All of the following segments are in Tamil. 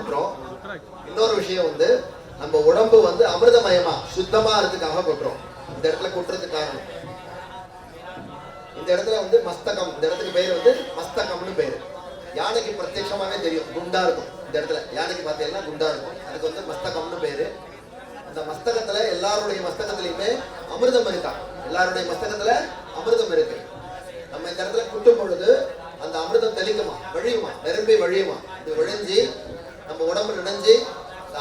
கொட்டுறோம். இன்னொரு விஷயம் வந்து நம்ம உடம்பு வந்து அமிர்தமயமா சுத்தமா இருக்கிறதுக்காக கொட்டுறோம். இந்த இடத்துல கொட்டுறதுக்கு காரணம், இந்த இடத்துல வந்து மஸ்தகம், இந்த இடத்துக்கு பேர் வந்து மஸ்தகம்னு பேரு. யானைக்கு பிரத்யட்சமாவே தெரியும், குண்டா இருக்கும். இந்த இடத்துல யானைக்கு பார்த்தீங்கன்னா குண்டா இருக்கும், அதுக்கு வந்து மஸ்தகம்னு பேரு. அந்த மஸ்தகத்துல எல்லாருடைய மஸ்தகத்திலயுமே அமிர்தம் இருக்கா, எல்லாருடைய மஸ்தகத்துல அமிர்தம் இருக்கு. நம்ம இந்த இடத்துல குட்டும் பொழுது அந்த அமிர்தம் தெளிக்குமா, வழியுமா, நிரம்பி வழியுமா, இது விழிஞ்சு நம்ம உடம்பு நினைஞ்சு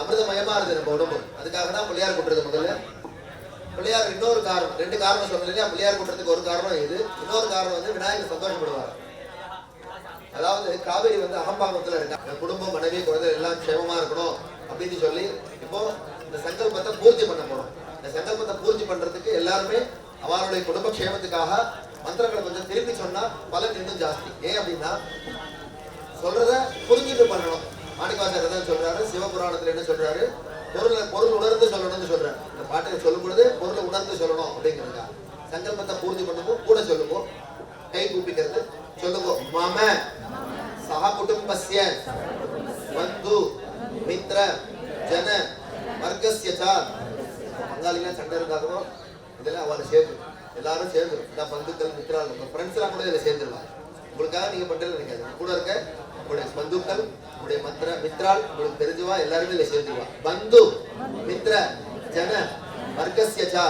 அமிர்தமயமா இருக்கு நம்ம உடம்பு. அதுக்காக தான் பிள்ளையார் குட்டுறது. முதல்ல பிள்ளையார் இன்னொரு காரணம், ரெண்டு காரணம் சொல்லலையா, பிள்ளையார் குட்டுறதுக்கு ஒரு காரணம் இது, இன்னொரு காரணம் வந்து விநாயகர் சந்தோஷப்படுவார். அதாவது காவேரி வந்து அகம்பாகத்துல இருக்கா, குடும்பம், மனைவி, குழந்தை எல்லாம் க்ஷேமமா இருக்கணும் அப்படின்னு சொல்லி இப்போ இந்த சங்கல்பத்தை பூர்த்தி பண்ண போறோம். இந்த சங்கல்பத்தை பூர்த்தி பண்றதுக்கு எல்லாருமே அவருடைய குடும்ப க்ஷேமத்துக்காக மந்திரங்களை கொஞ்சம் திருப்பி சொன்னா பலன் இன்னும் ஜாஸ்தி. ஏன் அப்படின்னா சொல்றத புரிஞ்சுட்டு பண்ணணும். மாணிக்கவாசகர் தான் சொல்றாரு, சிவபுராணத்துல என்ன சொல்றாரு, பொருள் உணர்ந்து சொல்லணும்னு சொல்றாரு. இந்த பாட்டுக்கு சொல்லும் பொழுது பொருளை உணர்ந்து சொல்லணும் அப்படிங்கிறதுக்கா சங்கல்பத்தை பூர்த்தி பண்ணுவோம். கூட சொல்லுவோம், கை கூப்பிக்கிறது சொல்லுவோம். மம சக குடும்பஸ்ய பந்து மித்ர ஜன வர்க்கஸ்ய ச. பங்காளிலாம் சண்டை இருக்காங்களோ இதெல்லாம் அவரை சேர்ந்து எல்லாரும் சேர்ந்துடும். இந்த பந்துக்கள் மித்ரால் ஃப்ரெண்ட்ஸ் எல்லாம் கூட இதில் சேர்ந்துருவாங்க. உங்களுக்காக நீங்க பண்றது நினைக்காது, கூட இருக்க உங்களுடைய பந்துக்கள், உங்களுடைய மித்ரால், உங்களுக்கு தெரிஞ்சுவா எல்லாருமே இதில் சேர்ந்துருவா. பந்து மித்ர ஜன வர்க்கஸ்ய ச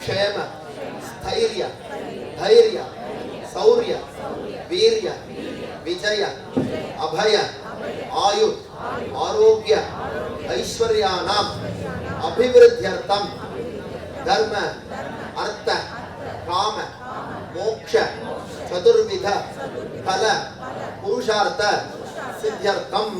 க்ஷேம ஸ்தைரிய தைரிய சௌரிய வீரிய விஜய அபய ஆயு ஆரோக்கிய ஐஸ்வர்யானாம் அபிவிருத்தியர்த்தம் தர்ம அர்த்த காம மோக்ஷ சதுர்வித பல புருஷார்த்த சித்தியர்த்தம்.